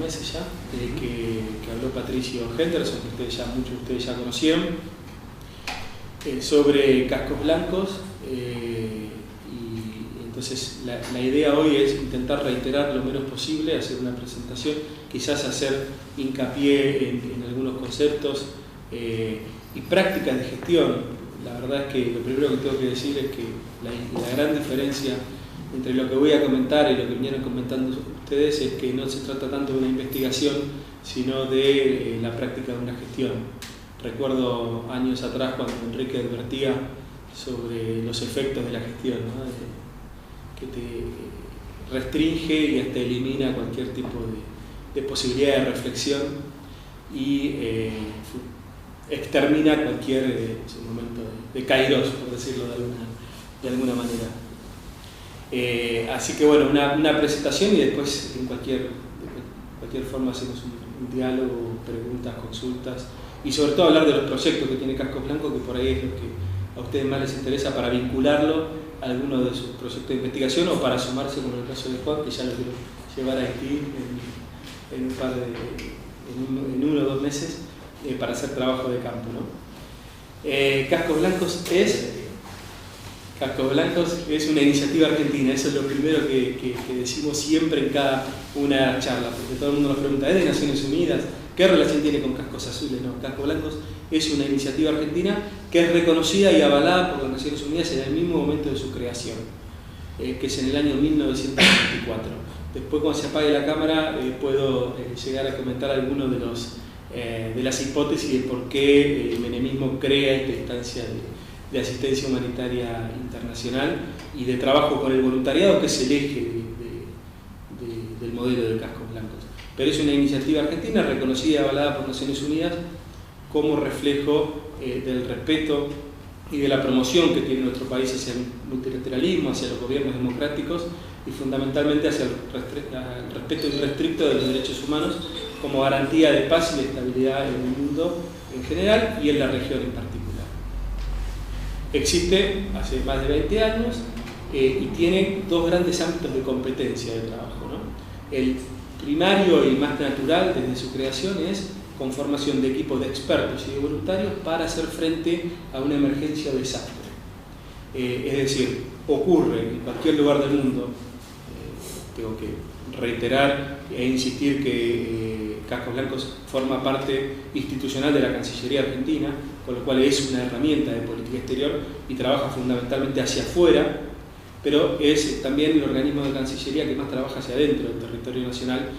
meses ya, que habló Patricio Henderson, que muchos de ustedes ya conocieron, sobre cascos blancos. Y entonces la idea hoy es intentar reiterar lo menos posible, hacer una presentación, quizás hacer hincapié en algunos conceptos y prácticas de gestión. La verdad es que lo primero que tengo que decir es que la gran diferencia entre lo que voy a comentar y lo que vinieron comentando ustedes es que no se trata tanto de una investigación, sino de la práctica de una gestión. Recuerdo años atrás cuando Enrique advertía sobre los efectos de la gestión, ¿no? Que te restringe y hasta elimina cualquier tipo de posibilidad de reflexión y extermina cualquier momento de kairos, por decirlo de alguna manera. Así que bueno, una presentación y después de cualquier forma hacemos un diálogo, preguntas, consultas y sobre todo hablar de los proyectos que tiene Cascos Blancos, que por ahí es lo que a ustedes más les interesa, para vincularlo a alguno de sus proyectos de investigación o para sumarse, como en el caso de Juan, que ya lo quiero llevar a Haití en 1 o 2 meses para hacer trabajo de campo, ¿no? Cascos Blancos es una iniciativa argentina. Eso es lo primero que decimos siempre en cada una charla, porque todo el mundo nos pregunta, ¿es de Naciones Unidas? ¿Qué relación tiene con Cascos Azules? No, Cascos Blancos es una iniciativa argentina que es reconocida y avalada por las Naciones Unidas en el mismo momento de su creación, que es en el año 1924. Después, cuando se apague la cámara, puedo llegar a comentar algunos de las hipótesis de por qué el menemismo crea esta instancia de asistencia humanitaria internacional y de trabajo con el voluntariado, que es el eje del modelo de Cascos Blancos. Pero es una iniciativa argentina reconocida y avalada por Naciones Unidas como reflejo del respeto y de la promoción que tiene nuestro país hacia el multilateralismo, hacia los gobiernos democráticos y fundamentalmente hacia el respeto irrestricto de los derechos humanos como garantía de paz y de estabilidad en el mundo en general y en la región en particular. Existe hace más de 20 años y tiene 2 grandes ámbitos de competencia de trabajo, ¿no? El primario y más natural desde su creación es conformación de equipos de expertos y de voluntarios para hacer frente a una emergencia o desastre. Es decir, ocurre en cualquier lugar del mundo. Tengo que reiterar e insistir que Cascos Blancos forma parte institucional de la Cancillería Argentina, con lo cual es una herramienta de política exterior y trabaja fundamentalmente hacia afuera, pero es también el organismo de Cancillería que más trabaja hacia adentro del territorio nacional,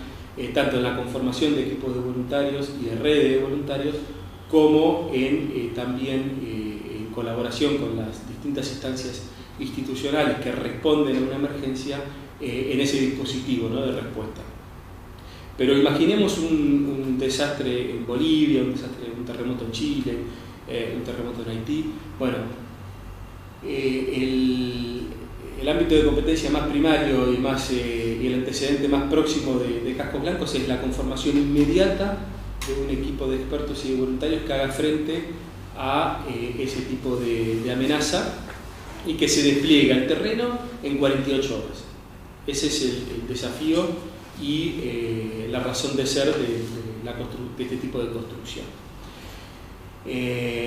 tanto en la conformación de equipos de voluntarios y de redes de voluntarios, como también en colaboración con las distintas instancias institucionales que responden a una emergencia en ese dispositivo, ¿no?, de respuesta. Pero imaginemos un desastre en Bolivia, un terremoto en Chile, un terremoto en Haití. Bueno, el ámbito de competencia más primario y el antecedente más próximo de Cascos Blancos es la conformación inmediata de un equipo de expertos y de voluntarios que haga frente a ese tipo de amenaza y que se despliega el terreno en 48 horas. Ese es el desafío y la razón de ser de este tipo de construcción.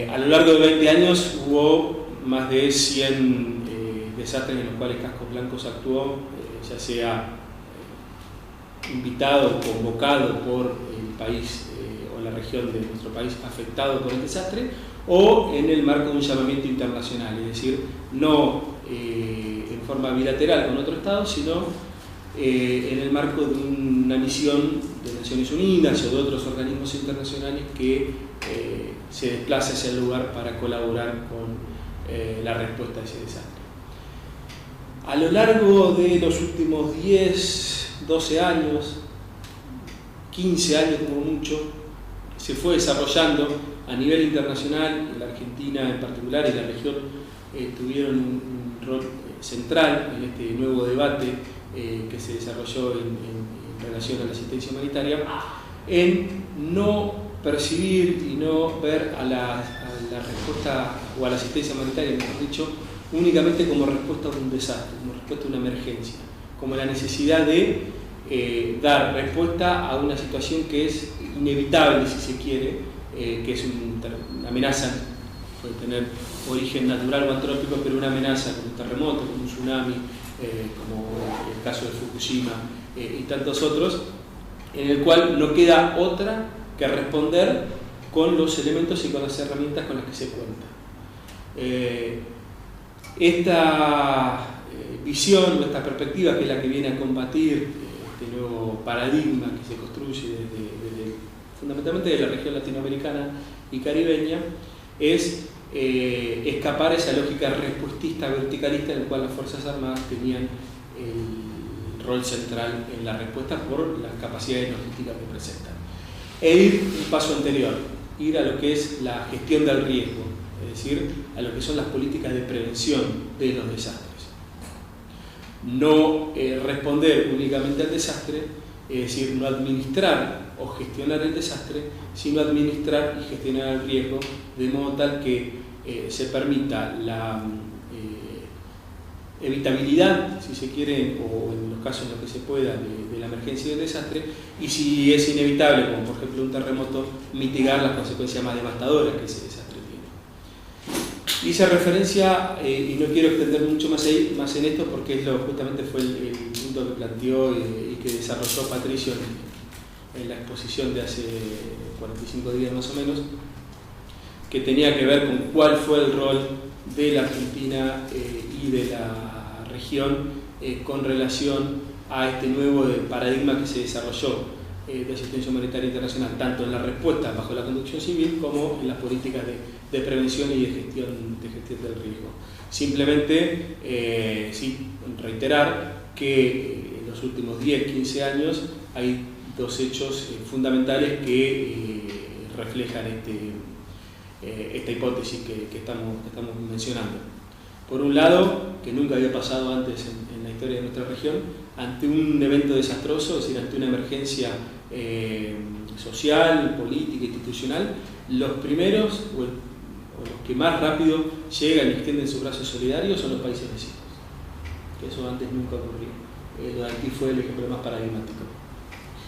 A lo largo de 20 años hubo más de 100 desastres en los cuales Cascos Blancos actuó, ya sea invitado o convocado por el país o la región de nuestro país afectado por el desastre, o en el marco de un llamamiento internacional, es decir, no en forma bilateral con otro Estado, sino en el marco de una misión de Naciones Unidas o de otros organismos internacionales que se desplaza hacia el lugar para colaborar con la respuesta a ese desastre. A lo largo de los últimos 10, 12 años, 15 años como mucho, se fue desarrollando a nivel internacional, en la Argentina en particular y la región tuvieron un rol central en este nuevo debate que se desarrolló en relación a la asistencia humanitaria, en no percibir y no ver a la respuesta o a la asistencia humanitaria, mejor dicho, únicamente como respuesta a un desastre, como respuesta a una emergencia, como la necesidad de dar respuesta a una situación que es inevitable, si se quiere, que es una amenaza, puede tener origen natural o antrópico, pero una amenaza como un terremoto, como un tsunami, como el caso de Fukushima y tantos otros, en el cual no queda otra que responder con los elementos y con las herramientas con las que se cuenta. Esta visión o esta perspectiva, que es la que viene a combatir este nuevo paradigma que se construye fundamentalmente de la región latinoamericana y caribeña, es escapar a esa lógica respuestista verticalista en la cual las Fuerzas Armadas tenían el rol central en la respuesta por las capacidades logísticas que presentan. E ir un paso anterior, ir a lo que es la gestión del riesgo, es decir, a lo que son las políticas de prevención de los desastres. No responder únicamente al desastre, es decir, no administrar o gestionar el desastre, sino administrar y gestionar el riesgo de modo tal que se permita la evitabilidad, si se quiere, o en los casos en los que se pueda, de la emergencia y del desastre, y si es inevitable, como por ejemplo un terremoto, mitigar las consecuencias más devastadoras que ese desastre tiene. Hice referencia, y no quiero extender mucho más en esto, porque justamente fue el punto que planteó y que desarrolló Patricio en la exposición de hace 45 días más o menos, que tenía que ver con cuál fue el rol de la Argentina y de la región con relación a este nuevo paradigma que se desarrolló de asistencia humanitaria internacional, tanto en la respuesta bajo la conducción civil como en las políticas de prevención y de gestión del riesgo. Simplemente sí, reiterar que en los últimos 10-15 años hay dos hechos fundamentales que reflejan esta hipótesis que estamos mencionando. Por un lado, que nunca había pasado antes en la historia de nuestra región, ante un evento desastroso, es decir, ante una emergencia social, política, institucional, los primeros o los que más rápido llegan y extienden sus brazos solidarios son los países vecinos. Que eso antes nunca ocurrió. Lo de Haití fue el ejemplo más paradigmático.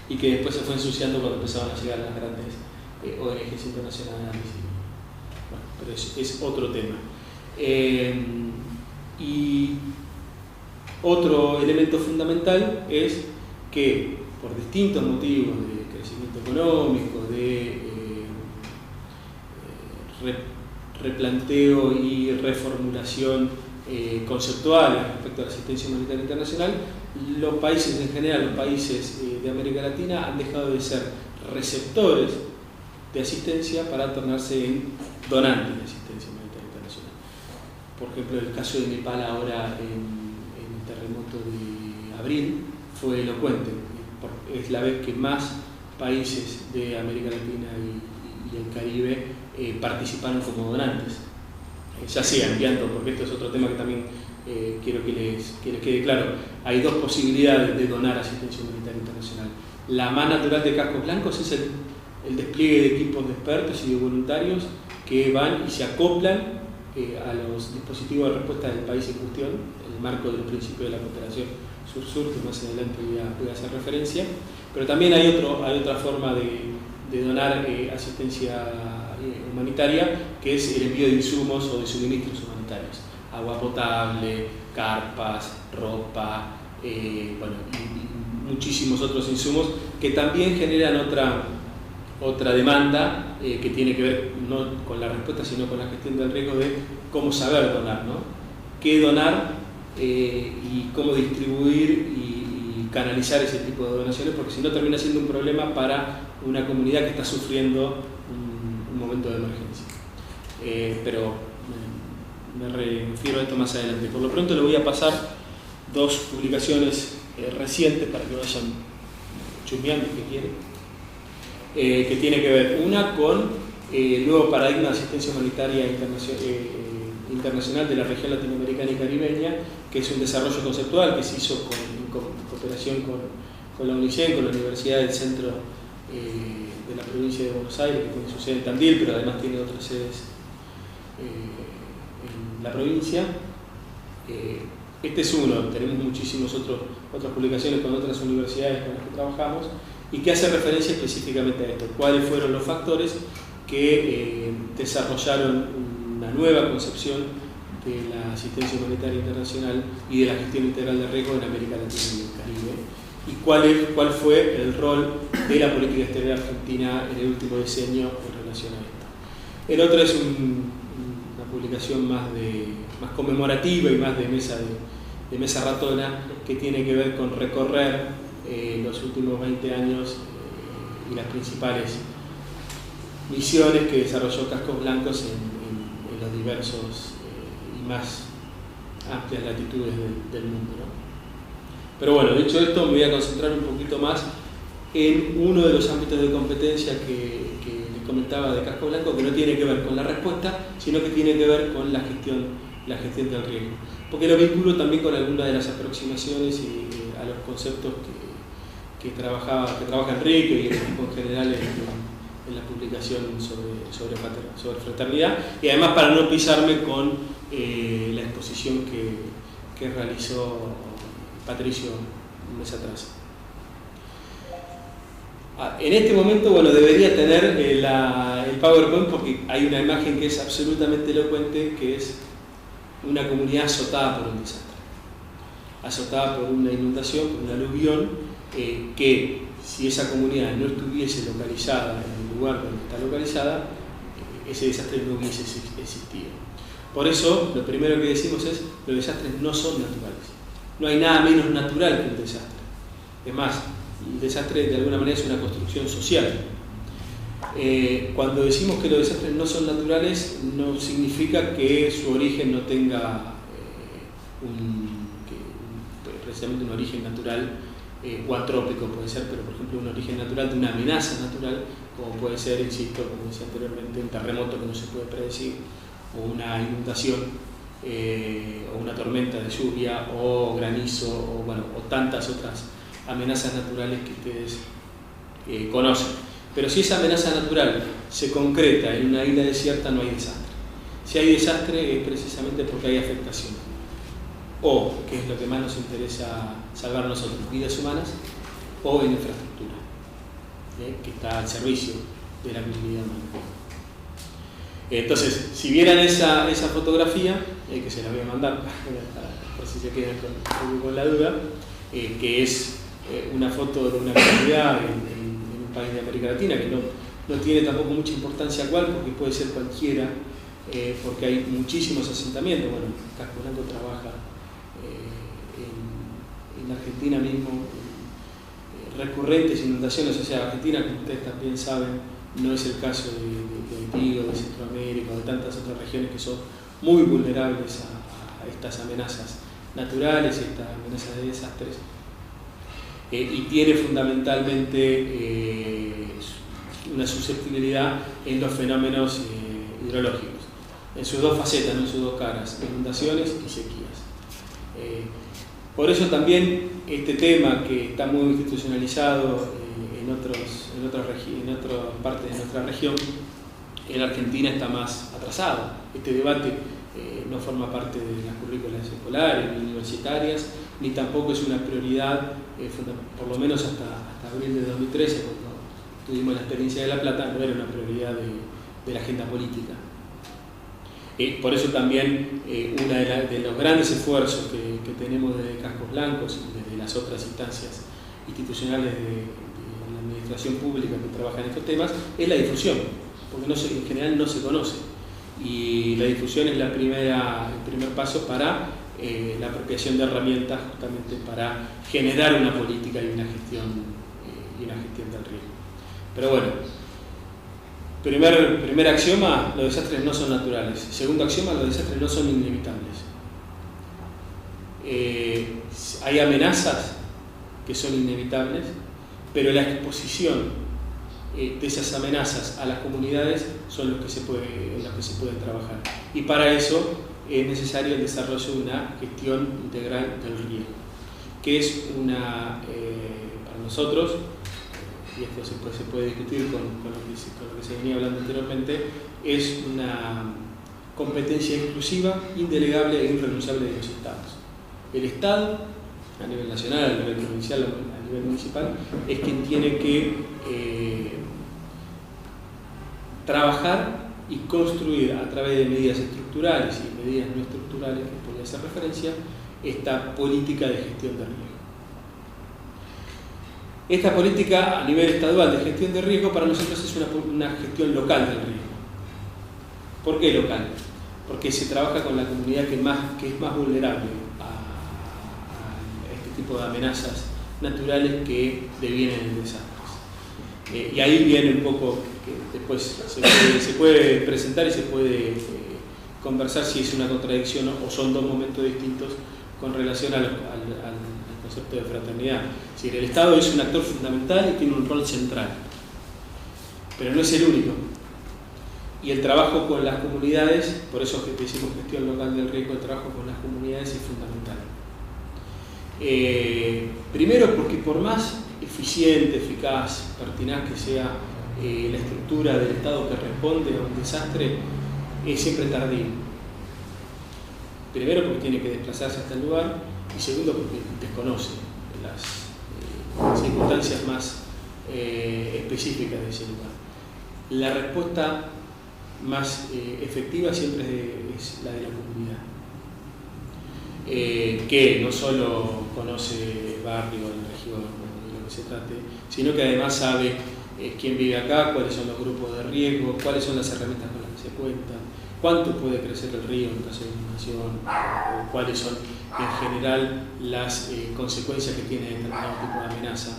Y que después se fue ensuciando cuando empezaban a llegar las grandes ONGs internacionales. Bueno, pero es otro tema. Y otro elemento fundamental es que por distintos motivos de crecimiento económico, de replanteo y reformulación conceptual respecto a la asistencia humanitaria internacional, los países en general, los países de América Latina han dejado de ser receptores de asistencia para tornarse en donantes de asistencia humanitaria internacional. Por ejemplo, el caso de Nepal ahora en el terremoto de abril fue elocuente. Es la vez que más países de América Latina y el Caribe participaron como donantes, ya sea enviando, porque esto es otro tema que también quiero que les quede claro. Hay dos posibilidades de donar asistencia humanitaria internacional. La más natural de cascos blancos es el despliegue de equipos de expertos y de voluntarios que van y se acoplan a los dispositivos de respuesta del país en cuestión, en el marco de los principios de la cooperación sur-sur, que más adelante voy a hacer referencia. Pero también hay otra forma de donar asistencia humanitaria, que es el envío de insumos o de suministros humanitarios. Agua potable, carpas, ropa, bueno, y muchísimos otros insumos que también generan otra demanda que tiene que ver no con la respuesta, sino con la gestión del riesgo de cómo saber donar, ¿no? Qué donar y cómo distribuir y canalizar ese tipo de donaciones, porque si no termina siendo un problema para una comunidad que está sufriendo un momento de emergencia. Pero me refiero a esto más adelante. Por lo pronto le voy a pasar dos publicaciones recientes para que vayan chusmeando si quieren, que tiene que ver una con el nuevo paradigma de asistencia humanitaria internacional de la región latinoamericana y caribeña, que es un desarrollo conceptual que se hizo en cooperación con la UNICEN, con la Universidad del Centro de la provincia de Buenos Aires, que tiene su sede en Tandil, pero además tiene otras sedes en la provincia. Este es uno, tenemos muchísimas otras publicaciones con otras universidades con las que trabajamos y que hace referencia específicamente a esto, cuáles fueron los factores que desarrollaron una nueva concepción de la asistencia humanitaria internacional y de la gestión integral de riesgo en América Latina y el Caribe, y cuál fue el rol de la política exterior argentina en el último decenio en relación a esto. El otro es una publicación más conmemorativa y más de mesa ratona, que tiene que ver con recorrer los últimos 20 años y las principales misiones que desarrolló Cascos Blancos en los diversos y más amplias latitudes del mundo, ¿no? Pero bueno, dicho esto, me voy a concentrar un poquito más en uno de los ámbitos de competencia que les comentaba de Casco Blanco, que no tiene que ver con la respuesta, sino que tiene que ver con la gestión del riesgo. Porque lo vinculo también con algunas de las aproximaciones a los conceptos que trabaja Enrique y el equipo en general en la publicación sobre fraternidad, y además para no pisarme con la exposición que realizó Patricio un mes atrás. En este momento, bueno, debería tener el PowerPoint, porque hay una imagen que es absolutamente elocuente, que es una comunidad azotada por un desastre, azotada por una inundación, por un aluvión, que si esa comunidad no estuviese localizada en el lugar donde está localizada, ese desastre no hubiese existido. Por eso, lo primero que decimos es: los desastres no son naturales. No hay nada menos natural que un desastre. Es más, el desastre de alguna manera es una construcción social. Cuando decimos que los desastres no son naturales, no significa que su origen no tenga precisamente un origen natural o antrópico puede ser, pero por ejemplo un origen natural de una amenaza natural, como puede ser, insisto, como decía anteriormente, un terremoto que no se puede predecir, o una inundación, o una tormenta de lluvia, o granizo, o tantas otras amenazas naturales que ustedes conocen. Pero si esa amenaza natural se concreta en una isla desierta, no hay desastre. Si hay desastre es precisamente porque hay afectación, o, que es lo que más nos interesa salvar a nosotros, vidas humanas, o en infraestructura, que está al servicio de la comunidad humana. Entonces, si vieran esa fotografía, que se la voy a mandar por si se quedan con la duda, que es una foto de una comunidad en un país de América Latina, que no tiene tampoco mucha importancia cuál, porque puede ser cualquiera, porque hay muchísimos asentamientos. Bueno, Casco Blanco trabaja en Argentina mismo, recurrentes inundaciones. O sea, Argentina, como ustedes también saben, no es el caso de Haití o de Centroamérica o de tantas otras regiones que son muy vulnerables a estas amenazas naturales, estas amenazas de desastres, y tiene fundamentalmente una susceptibilidad en los fenómenos hidrológicos, en sus dos facetas, no en sus dos caras, inundaciones y sequías. Por eso también este tema, que está muy institucionalizado en otras partes de nuestra región, en Argentina está más atrasado. Este debate no forma parte de las currículas escolares ni universitarias, ni tampoco es una prioridad, por lo menos hasta abril de 2013, cuando tuvimos la experiencia de La Plata, no era una prioridad de la agenda política. Por eso también uno de los grandes esfuerzos que tenemos desde Cascos Blancos y desde las otras instancias institucionales de la administración pública que trabajan en estos temas es la difusión, porque en general no se conoce, y la difusión es el primer paso para la apropiación de herramientas justamente para generar una política y una gestión del riesgo. Pero bueno, primer axioma: los desastres no son naturales. Segundo axioma: los desastres no son inevitables. Hay amenazas que son inevitables, pero la exposición de esas amenazas a las comunidades son en las que se puede trabajar. Y para eso es necesario el desarrollo de una gestión integral del riesgo, que es para nosotros, y esto se puede discutir con lo que se venía hablando anteriormente, es una competencia exclusiva, indelegable e irrenunciable de los Estados. El Estado, a nivel nacional, a nivel provincial, a nivel municipal, es quien tiene que trabajar y construir a través de medidas estructurales y medidas no estructurales, que podría hacer referencia, esta política de gestión de riesgo. Esta política a nivel estadual de gestión de riesgo para nosotros es una gestión local del riesgo. ¿Por qué local? Porque se trabaja con la comunidad que es más vulnerable a este tipo de amenazas naturales que devienen en desastres. Y ahí viene un poco, que después se puede presentar y se puede conversar si es una contradicción o son dos momentos distintos con relación al concepto de fraternidad. Es decir, el Estado es un actor fundamental y tiene un rol central, pero no es el único. Y el trabajo con las comunidades, por eso que decimos gestión local del riesgo, el trabajo con las comunidades es fundamental. Primero porque por más eficiente, eficaz, pertinaz que sea la estructura del Estado que responde a un desastre, es siempre tardío. Primero porque tiene que desplazarse hasta el lugar y segundo porque desconoce las circunstancias más específicas de ese lugar. La respuesta más efectiva siempre es la de la comunidad, que no solo conoce el barrio, la región, de lo que se trate, sino que además sabe quién vive acá, cuáles son los grupos de riesgo, cuáles son las herramientas con las que se cuentan, cuánto puede crecer el río en caso de inundación, o cuáles son en general las consecuencias que tiene determinado tipo de amenaza.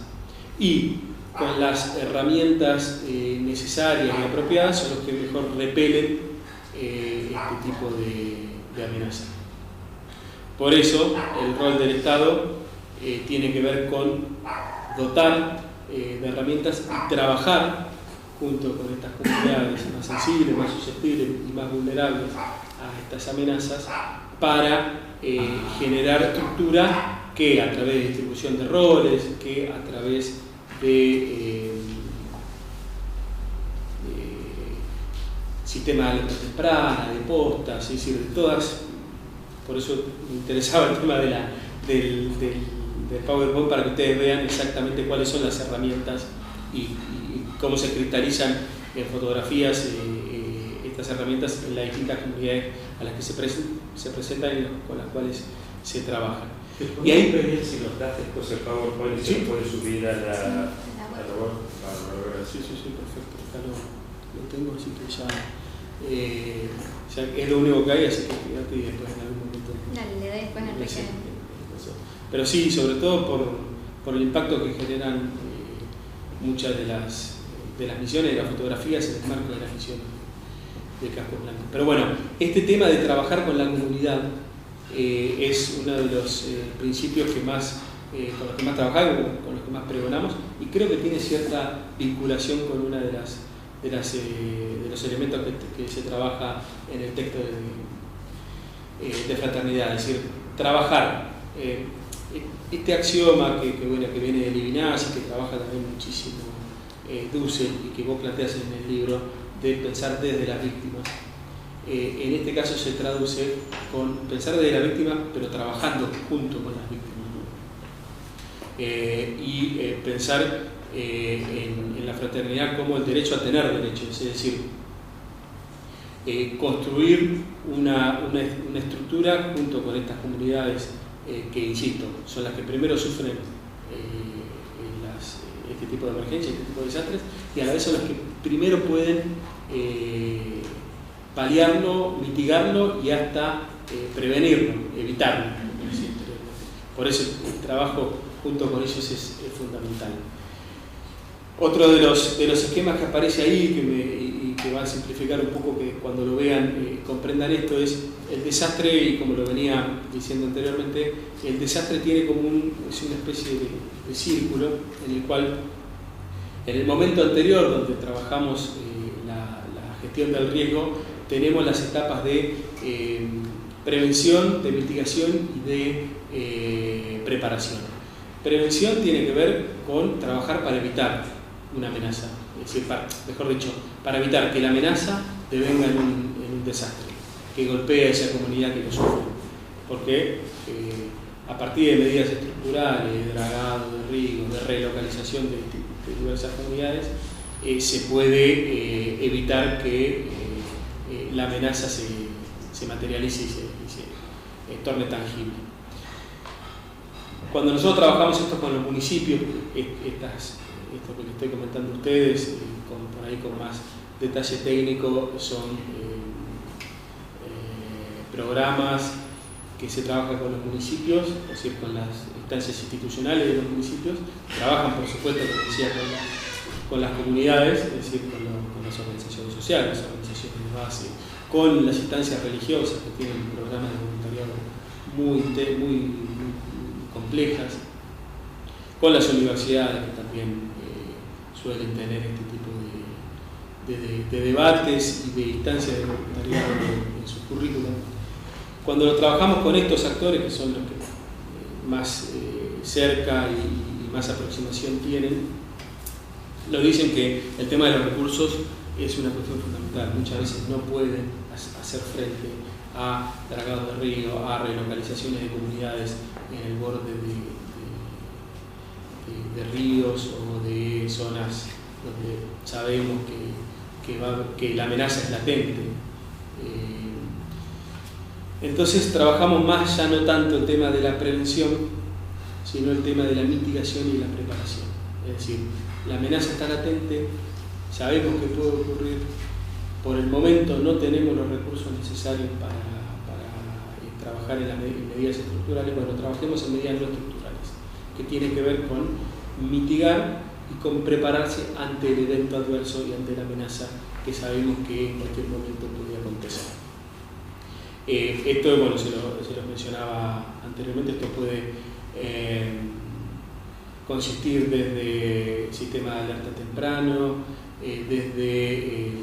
Y con las herramientas necesarias y apropiadas son los que mejor repelen este tipo de amenaza. Por eso el rol del Estado tiene que ver con dotar de herramientas y trabajar junto con estas comunidades más sensibles, más susceptibles y más vulnerables a estas amenazas para generar estructura que a través de distribución de roles, que a través de sistema de alerta temprana, de postas, es decir, de todas. Por eso me interesaba el tema del PowerPoint, para que ustedes vean exactamente cuáles son las herramientas y cómo se cristalizan en fotografías estas herramientas en las distintas comunidades a las que se presentan y con las cuales se trabajan. Y ahí pedir si nos das después el PowerPoint y se puede subir a la web. Sí, perfecto. Acá lo tengo, así que ya es lo único que hay, así que fíjate y después en algún momento. Dale, le doy después en el pequeño. Pero sí, sobre todo por el impacto que generan muchas de las misiones de las fotografías en el marco de las misiones de Casco Blanco. Pero bueno, este tema de trabajar con la comunidad es uno de los principios que más, con los que más trabajamos, con los que más pregonamos, y creo que tiene cierta vinculación con una de los elementos que se trabaja en el texto de fraternidad, es decir, trabajar este axioma que viene de Levinas y que trabaja también muchísimo Dussel y que vos planteas en el libro, de pensar desde las víctimas. En este caso se traduce con pensar desde la víctima, pero trabajando junto con las víctimas, ¿no? Y pensar en la fraternidad como el derecho a tener derechos, es decir, construir una estructura junto con estas comunidades que, insisto, son las que primero sufren este tipo de emergencias, este tipo de desastres, y a la vez son las que primero pueden paliarlo, mitigarlo y hasta prevenirlo, evitarlo. Por eso el trabajo junto con ellos es fundamental. Otro de los esquemas que aparece ahí y que va a simplificar un poco, que cuando lo vean comprendan esto, es el desastre, y como lo venía diciendo anteriormente, el desastre tiene como es una especie de círculo en el cual en el momento anterior donde trabajamos la gestión del riesgo, tenemos las etapas de prevención, de mitigación y de preparación. Prevención tiene que ver con trabajar para evitar una amenaza, es decir, mejor dicho, para evitar que la amenaza devenga en un desastre, que golpee a esa comunidad que lo sufre. Porque a partir de medidas estructurales, de dragado, de riego, de relocalización de diversas comunidades, se puede evitar que la amenaza se materialice y se torne tangible. Cuando nosotros trabajamos esto con los municipios, esto que les estoy comentando a ustedes, por ahí con más detalle técnico, son programas que se trabajan con los municipios, es decir, con las instancias institucionales de los municipios, trabajan por supuesto, como decía, con las comunidades, es decir, con las organizaciones sociales, las organizaciones de base, con las instancias religiosas que tienen programas de voluntariado muy complejas, con las universidades que también suelen tener este tipo de debates y de instancias de voluntariado en sus currículum. Cuando trabajamos con estos actores, que son los que más cerca y más aproximación tienen, nos dicen que el tema de los recursos es una cuestión fundamental. Muchas veces no pueden hacer frente a dragados de río, a relocalizaciones de comunidades en el borde de ríos o de zonas donde sabemos que la amenaza es latente. Entonces trabajamos más ya no tanto el tema de la prevención, sino el tema de la mitigación y la preparación. Es decir, la amenaza está latente, sabemos que puede ocurrir, por el momento no tenemos los recursos necesarios para trabajar en medidas estructurales. Bueno, trabajemos en medidas no estructurales, que tienen que ver con mitigar y con prepararse ante el evento adverso y ante la amenaza que sabemos que en cualquier momento podría acontecer. Esto, bueno, se los mencionaba anteriormente, esto puede consistir desde sistema de alerta temprano, desde el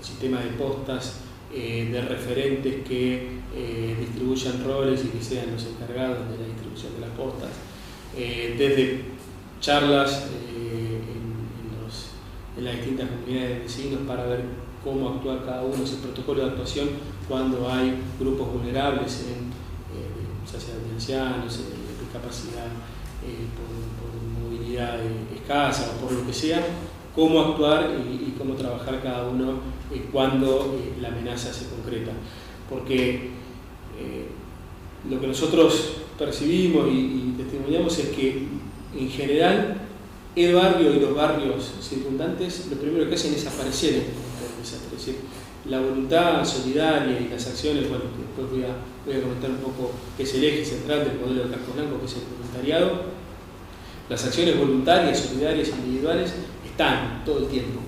sistema de postas, de referentes que distribuyan roles y que sean los encargados de la distribución de las postas, desde charlas en las distintas comunidades de vecinos para ver cómo actuar cada uno, ese protocolo de actuación cuando hay grupos vulnerables, ya sea de ancianos, de discapacidad por movilidad escasa o por lo que sea, cómo actuar y cómo trabajar cada uno cuando la amenaza se concreta. Porque lo que nosotros percibimos y testimoniamos es que en general el barrio y los barrios circundantes lo primero que hacen es aparecer en el desastre. Es decir, la voluntad solidaria y las acciones, bueno, después voy a comentar un poco qué es el eje central del modelo de Casco Blanco, que es el voluntariado. Las acciones voluntarias, solidarias, individuales están todo el tiempo.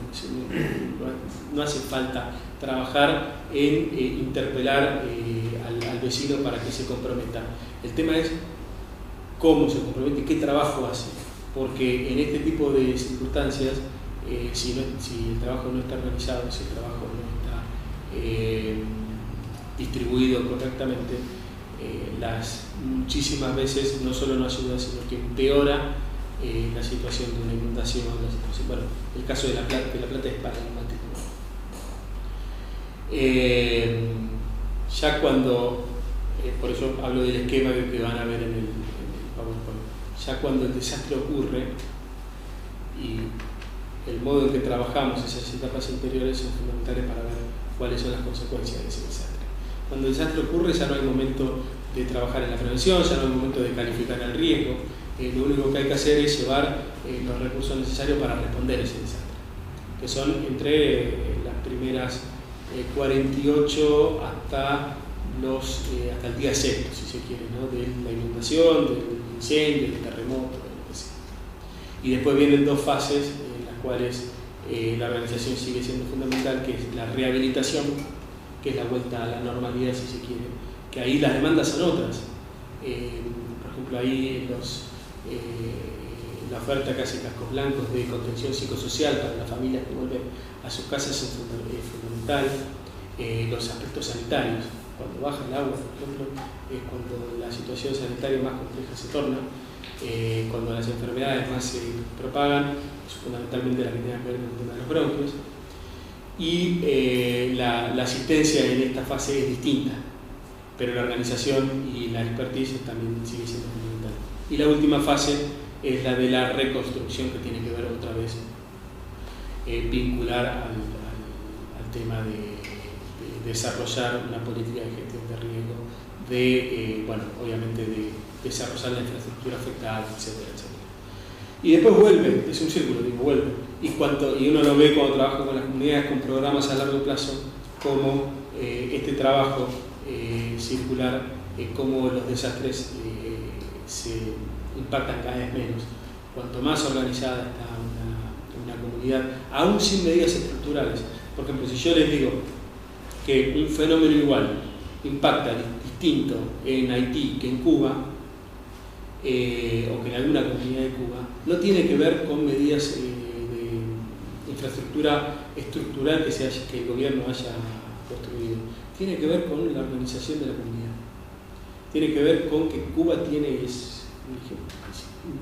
No hace falta trabajar en interpelar al vecino para que se comprometa. El tema es cómo se compromete y qué trabajo hace. Porque en este tipo de circunstancias, si el trabajo no está organizado, si el trabajo no está distribuido correctamente, muchísimas veces no solo no ayuda, sino que empeora la situación de una inundación, bueno, el caso de La Plata es paradigmático. Ya cuando, por eso hablo del esquema que van a ver en el PowerPoint, ya cuando el desastre ocurre y el modo en que trabajamos esas etapas anteriores son fundamentales para ver cuáles son las consecuencias de ese desastre. Cuando el desastre ocurre ya no hay momento de trabajar en la prevención, ya no hay momento de calificar el riesgo. Lo único que hay que hacer es llevar los recursos necesarios para responder a ese desastre, que son entre las primeras 48 hasta el día 6, si se quiere, ¿no? De la inundación, del incendio, del terremoto, de lo que sea. Y después vienen dos fases en las cuales la organización sigue siendo fundamental, que es la rehabilitación, que es la vuelta a la normalidad, si se quiere, que ahí las demandas son otras. Por ejemplo, ahí la oferta que hace Cascos Blancos de contención psicosocial para las familias que vuelven a sus casas es fundamental. Los aspectos sanitarios, cuando baja el agua, por ejemplo, es cuando la situación sanitaria más compleja se torna, cuando las enfermedades más se propagan, fundamentalmente la que tiene que ver con el tema de los bronquios, y la asistencia en esta fase es distinta, pero la organización y la expertise también sigue siendo fundamental. Y la última fase es la de la reconstrucción, que tiene que ver otra vez vincular al tema de desarrollar una política de gestión de riesgo, bueno, obviamente de desarrollar la infraestructura afectada, etcétera, etcétera. Y después vuelve, es un círculo, digo, vuelve. Y uno lo ve cuando trabaja con las comunidades, con programas a largo plazo, como este trabajo circular, cómo los desastres se impactan cada vez menos. Cuanto más organizada está una comunidad, aún sin medidas estructurales. Por ejemplo, si yo les digo que un fenómeno igual impacta distinto en Haití que en Cuba, o que en alguna comunidad de Cuba, no tiene que ver con medidas de infraestructura estructural que el gobierno haya construido. Tiene que ver con la organización de la comunidad. Tiene que ver con que Cuba tiene, es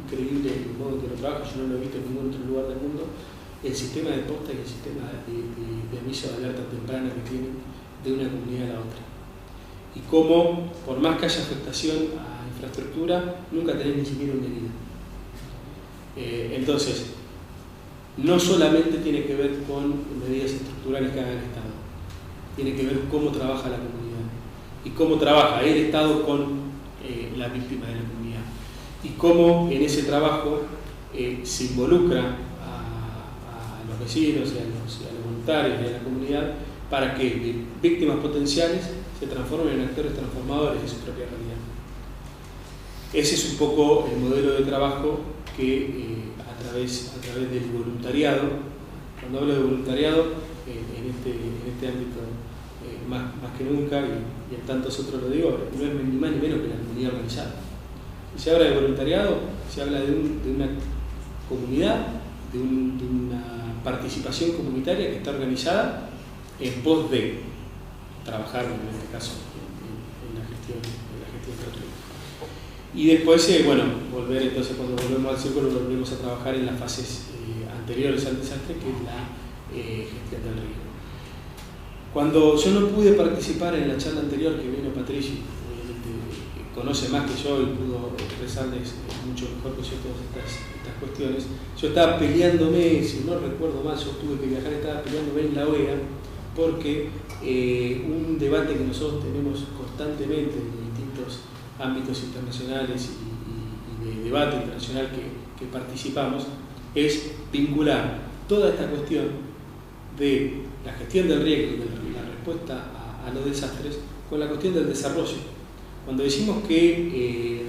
increíble el modo en que lo trabaja, yo no lo he visto en ningún otro lugar del mundo, el sistema de posta y el sistema de aviso de alerta temprana que tiene de una comunidad a la otra. Y cómo, por más que haya afectación a infraestructura, nunca tenés ni siquiera un herido. Entonces, no solamente tiene que ver con medidas estructurales que haga el Estado, tiene que ver cómo trabaja la comunidad y cómo trabaja el Estado con las víctimas de la comunidad y cómo en ese trabajo se involucra a los vecinos y a los voluntarios y a la comunidad para que víctimas potenciales se transformen en actores transformadores de su propia realidad. Ese es un poco el modelo de trabajo que a través del voluntariado, cuando hablo de voluntariado, en este ámbito más que nunca, y en tantos otros lo digo, no es ni más ni menos que la comunidad organizada. Si se habla de voluntariado, se habla de una comunidad, de una participación comunitaria que está organizada en pos de trabajar, en este caso, en la gestión gratuita. Y después, bueno, volver entonces, cuando volvemos al círculo, volvemos a trabajar en las fases anteriores al desastre, que es la gestión del riesgo. Cuando yo no pude participar en la charla anterior que vino Patricio, que conoce más que yo y pudo expresarles mucho mejor que yo todas estas cuestiones, yo estaba peleándome, si no recuerdo mal, yo tuve que viajar, estaba peleándome en la OEA, porque un debate que nosotros tenemos constantemente en distintos ámbitos internacionales y de debate internacional que participamos, es vincular toda esta cuestión de la gestión del riesgo y de la respuesta a los desastres con la cuestión del desarrollo. Cuando decimos que,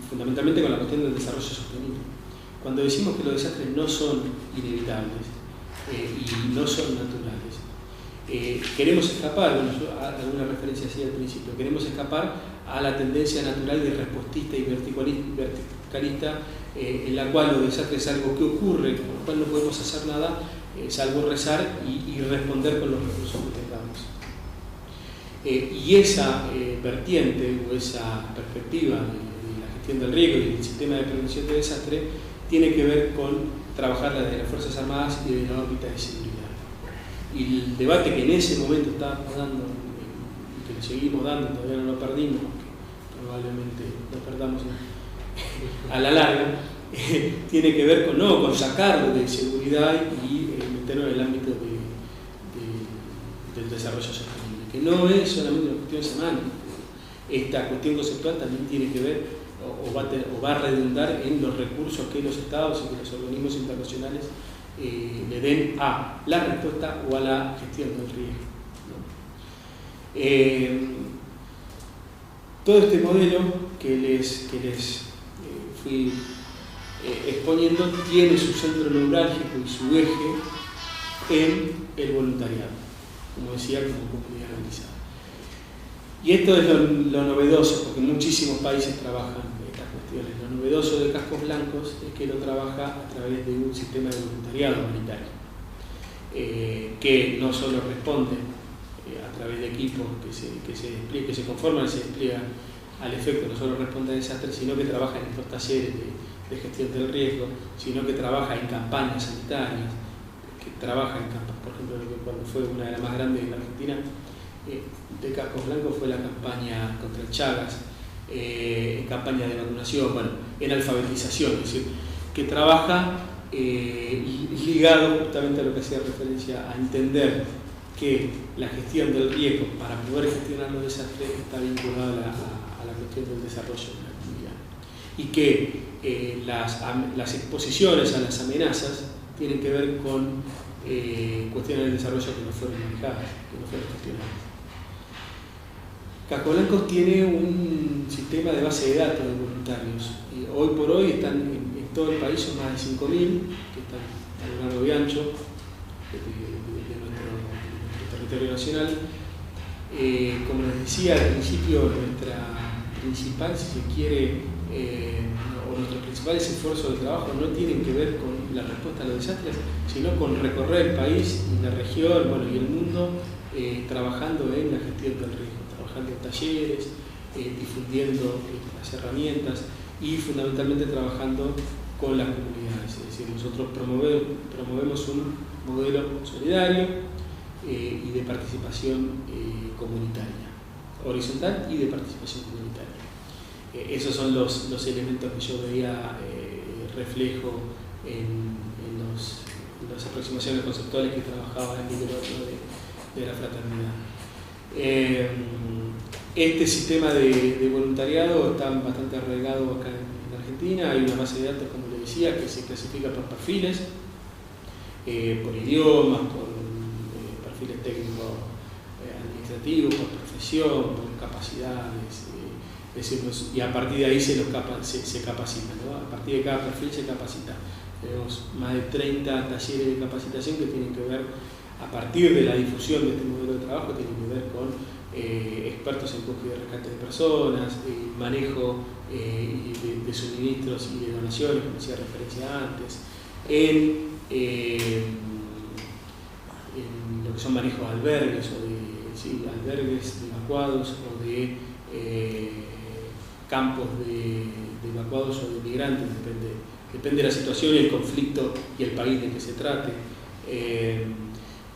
fundamentalmente con la cuestión del desarrollo sostenible, cuando decimos que los desastres no son inevitables y no son naturales, queremos escapar, bueno, yo alguna referencia hacía al principio, queremos escapar a la tendencia natural de respostista y verticalista, en la cual los desastres es algo que ocurre, con lo cual no podemos hacer nada, salvo rezar y responder con los recursos que tengamos. Y esa vertiente o esa perspectiva de la gestión del riesgo y del sistema de prevención de desastre tiene que ver con trabajar desde las Fuerzas Armadas y desde la órbita de seguridad. Y el debate que en ese momento estábamos dando, y que lo seguimos dando, todavía no lo perdimos, aunque probablemente lo perdamos a la larga, tiene que ver con sacarlo de seguridad y meterlo en el ámbito del desarrollo sostenible, que no es solamente una cuestión semántica. Esta cuestión conceptual también tiene que ver o va a redundar en los recursos que los estados y que los organismos internacionales le den a la respuesta o a la gestión del riesgo, ¿no? Todo este modelo que les fui exponiendo tiene su centro neurálgico y su eje en el voluntariado, como decía, como comunidad organizada. Y esto es lo novedoso, porque muchísimos países trabajan estas cuestiones. Lo novedoso de Cascos Blancos es que lo trabaja a través de un sistema de voluntariado humanitario, que no solo responde a través de equipos que se conforman y se despliegan al efecto, no solo responde a desastres, sino que trabaja en estos talleres de gestión del riesgo, sino que trabaja en campañas sanitarias, que trabaja en campañas, por ejemplo, cuando fue una de las más grandes en la Argentina, de Cascos Blancos fue la campaña contra el Chagas, en campaña de vacunación, bueno, en alfabetización, es decir, que trabaja ligado justamente a lo que hacía referencia a entender que la gestión del riesgo para poder gestionar los desastres está vinculada a la cuestión del desarrollo de la comunidad y que las exposiciones a las amenazas tienen que ver con cuestiones del desarrollo que no fueron manejadas, que no fueron gestionadas. Cascos Blancos tiene un sistema de base de datos de voluntarios. Hoy por hoy están en todo el país, son más de 5.000 que están a lo largo y ancho de nuestro territorio nacional. Como les decía al principio, nuestra principal, si se quiere, o nuestros principales esfuerzos de trabajo no tienen que ver con la respuesta a los desastres, sino con recorrer el país y la región, bueno, y el mundo, trabajando en la gestión del riesgo, trabajando en talleres, difundiendo las herramientas y fundamentalmente trabajando con las comunidades. Es decir, nosotros promovemos un modelo solidario y de participación comunitaria, horizontal y de participación comunitaria. Esos son los elementos que yo veía reflejo en las aproximaciones conceptuales que trabajaba en el libro de la fraternidad. Este sistema de voluntariado está bastante arraigado acá en Argentina. Hay una base de datos, como le decía, que se clasifica por perfiles, por idiomas, por perfiles técnicos administrativos, por profesión, por capacidades, y a partir de ahí se capacita, ¿no? A partir de cada perfil se capacita. Tenemos más de 30 talleres de capacitación que tienen que ver, a partir de la difusión de este modelo de trabajo, tienen que ver con expertos en búsqueda y rescate de personas, manejo de suministros y de donaciones, como hacía referencia antes, en lo que son manejos de albergues, o de albergues de evacuados, o de campos de evacuados o de migrantes, depende de la situación y el conflicto y el país de que se trate.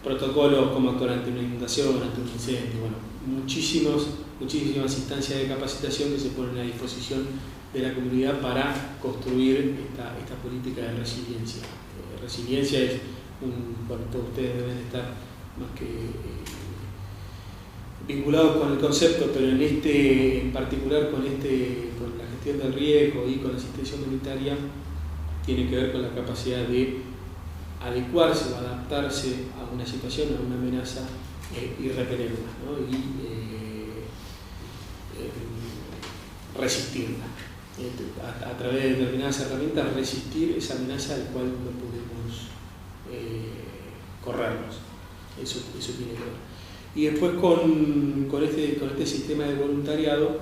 Protocolos como actuar ante una inundación, ante un incendio, bueno, muchísimas instancias de capacitación que se ponen a disposición de la comunidad para construir esta política de resiliencia. Resiliencia es bueno, todos ustedes deben estar más que vinculados con el concepto, pero en particular con la gestión del riesgo y con la asistencia humanitaria, tiene que ver con la capacidad de adecuarse o adaptarse a una situación, a una amenaza y repelerla, ¿no? Y resistirla. A través de determinadas herramientas, resistir esa amenaza al cual no podemos corrernos. Eso tiene que ver. Y después con este sistema de voluntariado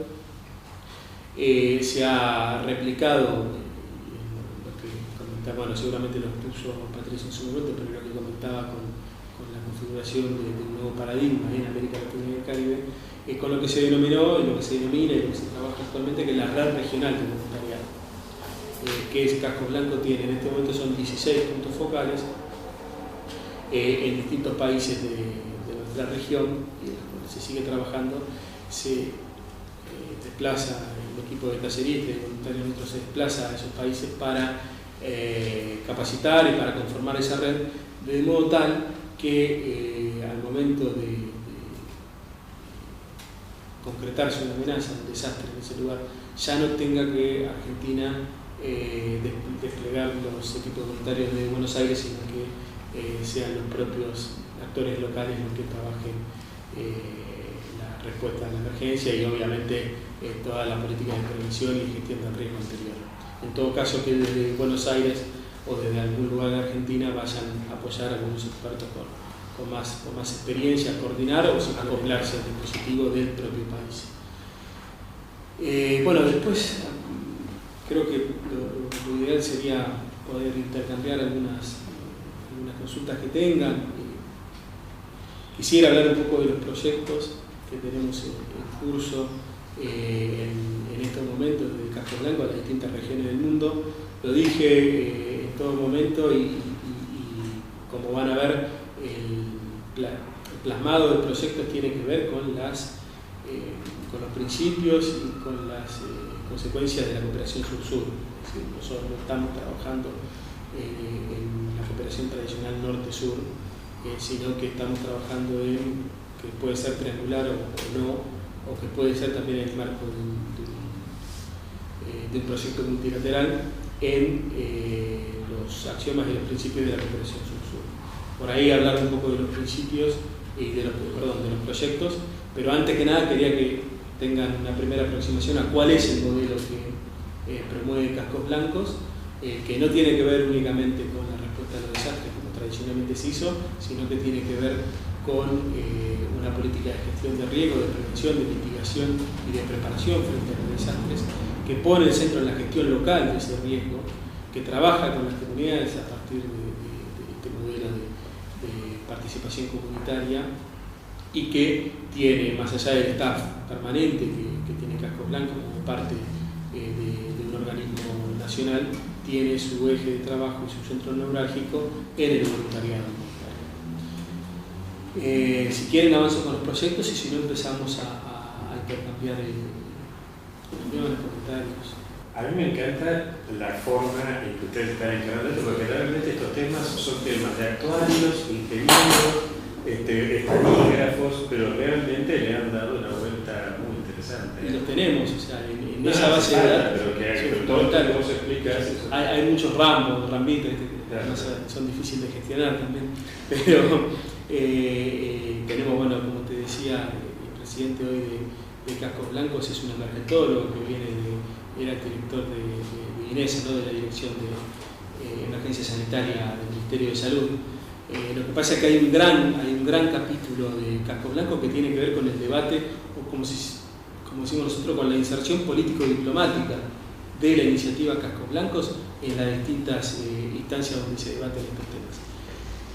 se ha replicado, lo que comentaba, bueno, seguramente lo puso Patricio en su momento, pero lo que comentaba con la configuración de un nuevo paradigma en América Latina y el Caribe, con lo que se denominó, y lo que se denomina y lo que se trabaja actualmente, que es la red regional de voluntariado, que es Cascos Blancos tiene, en este momento son 16 puntos focales en distintos países de la región, y donde se sigue trabajando. Se desplaza el equipo de talleristas y voluntarios nuestros, se desplaza a esos países para capacitar y para conformar esa red, de modo tal que al momento de concretarse una amenaza, un desastre en ese lugar, ya no tenga que Argentina desplegar los equipos voluntarios de Buenos Aires, sino que sean los propios actores locales los que trabajen la respuesta a la emergencia y obviamente toda la política de prevención y gestión del riesgo anterior. En todo caso, que desde Buenos Aires o desde algún lugar de Argentina vayan a apoyar a algunos expertos con más experiencia, coordinar o acoplarse al dispositivo del propio país. Bueno, después creo que lo ideal sería poder intercambiar algunas consultas que tengan. Quisiera hablar un poco de los proyectos que tenemos en curso en estos momentos de Cascos Blancos a las distintas regiones del mundo. Lo dije en todo momento y como van a ver, el plasmado del proyecto tiene que ver con los principios y con las consecuencias de la cooperación sur-sur. Es decir, nosotros no estamos trabajando en la cooperación tradicional norte-sur, sino que estamos trabajando en que puede ser triangular o no, o que puede ser también en el marco de un proyecto multilateral en los axiomas y los principios de la cooperación sur-sur. Por ahí hablar un poco de los principios y de los proyectos, pero antes que nada quería que tengan una primera aproximación a cuál es el modelo que promueve Cascos Blancos, que no tiene que ver únicamente con la respuesta a los desastres como tradicionalmente se hizo, sino que tiene que ver con una política de gestión de riesgo, de prevención, de mitigación y de preparación frente a los desastres, que pone el centro en la gestión local de ese riesgo, que trabaja con las comunidades a partir de este modelo de participación comunitaria y que tiene, más allá del staff permanente que tiene Cascos Blancos como parte de un organismo nacional, tiene su eje de trabajo y su centro neurálgico en el voluntariado. Si quieren avanzo con los proyectos y si no empezamos a intercambiar opiniones, comentarios. A mí me encanta la forma en que ustedes están encarando esto, porque realmente estos temas son temas de actuarios, ingenieros, estanígrafos, pero realmente le han dado una vuelta muy interesante. Y los tenemos, o sea, en esa base de datos. Pero que hay, todo lo que vos explicas. Hay muchos rambitos que claro, son difíciles de gestionar también, pero tenemos, bueno, como te decía, el presidente hoy de Cascos Blancos es un emergentólogo que era el director de INESA, ¿no? De la Dirección de Emergencia Sanitaria del Ministerio de Salud. Lo que pasa es que hay un gran capítulo de Cascos Blancos que tiene que ver con el debate, o como decimos nosotros, con la inserción político-diplomática de la iniciativa Cascos Blancos en las distintas instancias donde se debaten estos temas.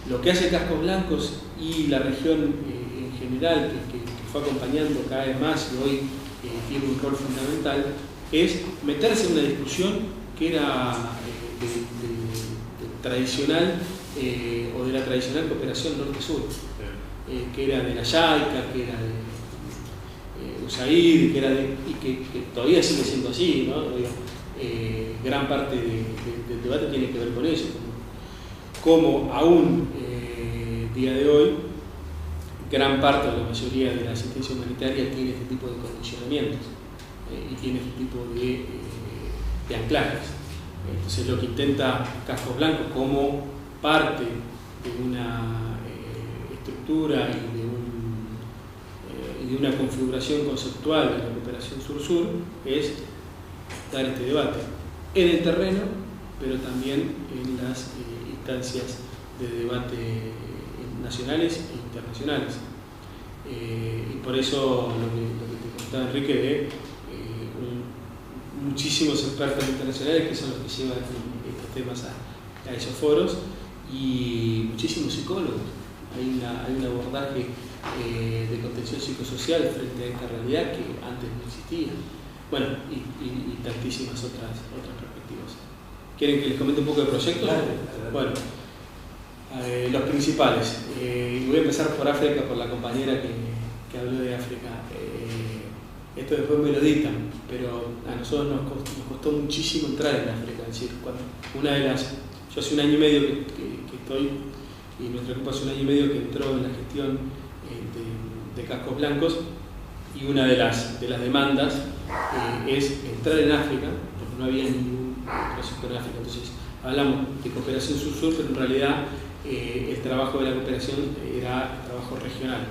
Lo que hace Cascos Blancos y la región en general, que fue acompañando cada vez más y hoy tiene un rol fundamental, es meterse en una discusión que era tradicional o de la tradicional cooperación norte-sur, que era de la YAICA, que era de USAID, que todavía sigue siendo así, ¿no? Gran parte del debate tiene que ver con eso, como aún día de hoy gran parte o la mayoría de la asistencia humanitaria tiene este tipo de condicionamientos y tiene este tipo de anclajes. Entonces lo que intenta Cascos Blancos como parte de una estructura y de una configuración conceptual de la cooperación sur-sur es dar este debate en el terreno, pero también en las instancias de debate nacionales e internacionales. Y por eso lo que te contaba Enrique de muchísimos expertos internacionales que son los que llevan estos temas a esos foros y muchísimos psicólogos. Hay un abordaje de contención psicosocial frente a esta realidad que antes no existía. Bueno, y tantísimas otras perspectivas. ¿Quieren que les comente un poco de proyectos? Bueno, los principales. Voy a empezar por África, por la compañera que habló de África. Esto después me lo dictan, pero a nosotros nos costó muchísimo entrar en África. Es decir, yo hace un año y medio que estoy, y nuestro equipo hace un año y medio que entró en la gestión de Cascos Blancos, y una de las demandas es entrar en África, porque no había ningún proyecto en África. Entonces hablamos de cooperación sur-sur, pero en realidad el trabajo de la cooperación era trabajo regional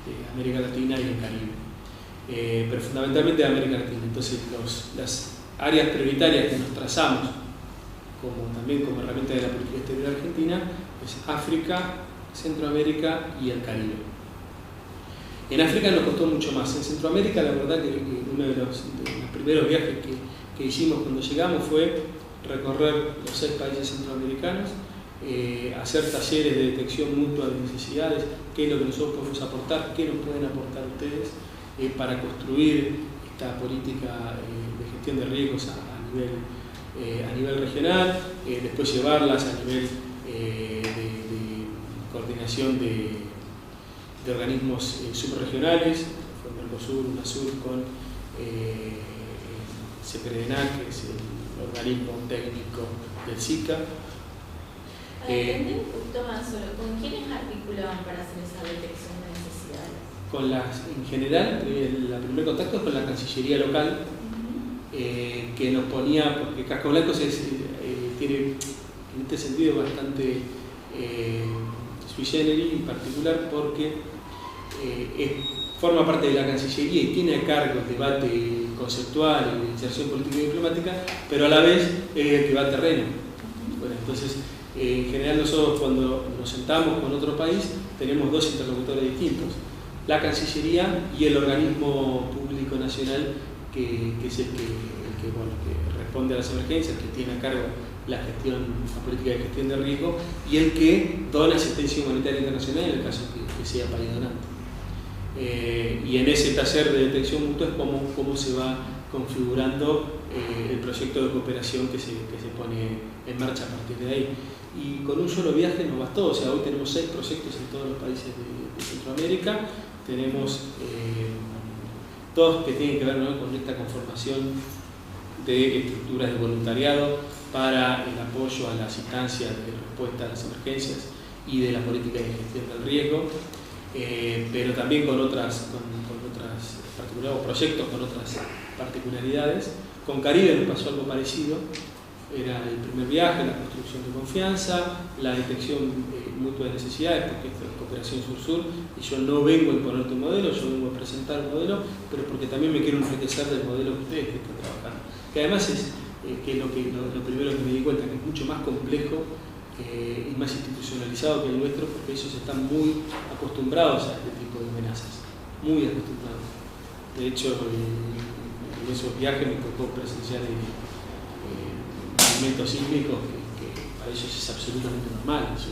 de América Latina y el Caribe, pero fundamentalmente de América Latina. Entonces las áreas prioritarias que nos trazamos también como herramienta de la política exterior argentina es África, Centroamérica y el Caribe. En África nos costó mucho más. En Centroamérica, la verdad que uno de los primeros viajes que hicimos cuando llegamos fue recorrer los 6 países centroamericanos, hacer talleres de detección mutua de necesidades, qué es lo que nosotros podemos aportar, qué nos pueden aportar ustedes para construir esta política de gestión de riesgos a nivel regional, después llevarlas a nivel de coordinación de organismos subregionales, con Mercosur, UNASUR, con CEPREDENAC, que es el organismo técnico del SICA. Para entender un poquito más solo, ¿con quiénes articulaban para hacer esa detección de necesidades? En general, el primer contacto es con la Cancillería local, que nos ponía, porque Casco Blanco tiene en este sentido bastante sui generis, en particular porque forma parte de la Cancillería y tiene a cargo el debate conceptual y de inserción política y diplomática, pero a la vez es el que va al terreno. Bueno, entonces, en general nosotros cuando nos sentamos con otro país tenemos dos interlocutores distintos, la Cancillería y el organismo público nacional que es el que responde a las emergencias, que tiene a cargo la política de gestión de riesgo y el que dona asistencia humanitaria internacional en el caso que sea país donante. Y en ese taller de detección mutua es cómo se va configurando el proyecto de cooperación que se pone en marcha a partir de ahí. Y con un solo viaje nos bastó, o sea, hoy tenemos 6 proyectos en todos los países de Centroamérica, tenemos todos que tienen que ver, ¿no?, con esta conformación de estructuras de voluntariado para el apoyo a las instancias de respuesta a las emergencias y de la política de gestión del riesgo, pero también con otras particularidades, o proyectos con otras particularidades. Con Caribe nos pasó algo parecido, era el primer viaje, la construcción de confianza, la detección mutua de necesidades, porque esto es cooperación sur-sur, y yo no vengo a imponerte un modelo, yo vengo a presentar un modelo, pero porque también me quiero enriquecer del modelo que ustedes están trabajando. Que además es lo primero que me di cuenta, que es mucho más complejo y más institucionalizado que el nuestro, porque ellos están muy acostumbrados a este tipo de amenazas, muy acostumbrados. De hecho, en esos viajes me tocó presenciar movimientos sísmicos que para ellos es absolutamente normal. Yo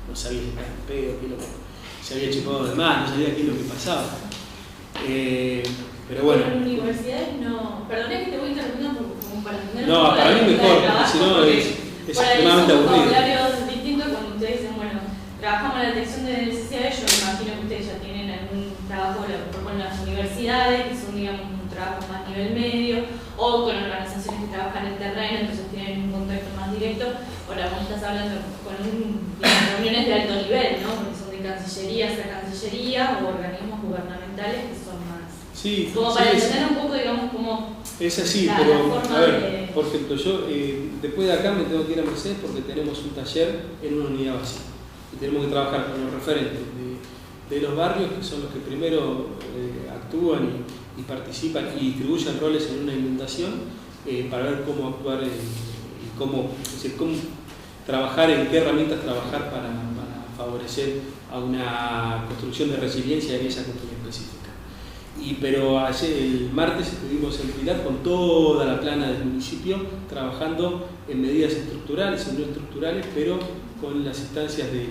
no sabía si estaba en pedo, se había chupado de más, no sabía qué es lo que pasaba. Pero bueno. En universidades no. Perdón que te voy interrumpiendo como para entender. No, para mí mejor, porque si no es extremadamente aburrido. Vocabularios distintos cuando ustedes dicen, bueno, trabajamos en la detección de necesidades, yo me imagino que ustedes ya tienen algún trabajo con las universidades, que son, digamos, un trabajo más a nivel medio, o con organizaciones que trabajan en el terreno, entonces tienen un contacto más directo. Ahora vos estás hablando con reuniones de alto nivel, ¿no? Porque son de cancillería a cancillería o organismos gubernamentales que son más. Sí, como para entender un poco, digamos, cómo. Es así, pero a ver, por ejemplo, yo después de acá me tengo que ir a Mercedes porque tenemos un taller en una unidad básica y tenemos que trabajar con los referentes de los barrios, que son los que primero actúan y participan y distribuyen roles en una inundación, para ver cómo actuar y cómo trabajar, en qué herramientas trabajar para favorecer a una construcción de resiliencia en esa cuestión específica. Pero ayer, el martes, estuvimos en Pilar con toda la plana del municipio trabajando en medidas estructurales y no estructurales, pero con las instancias del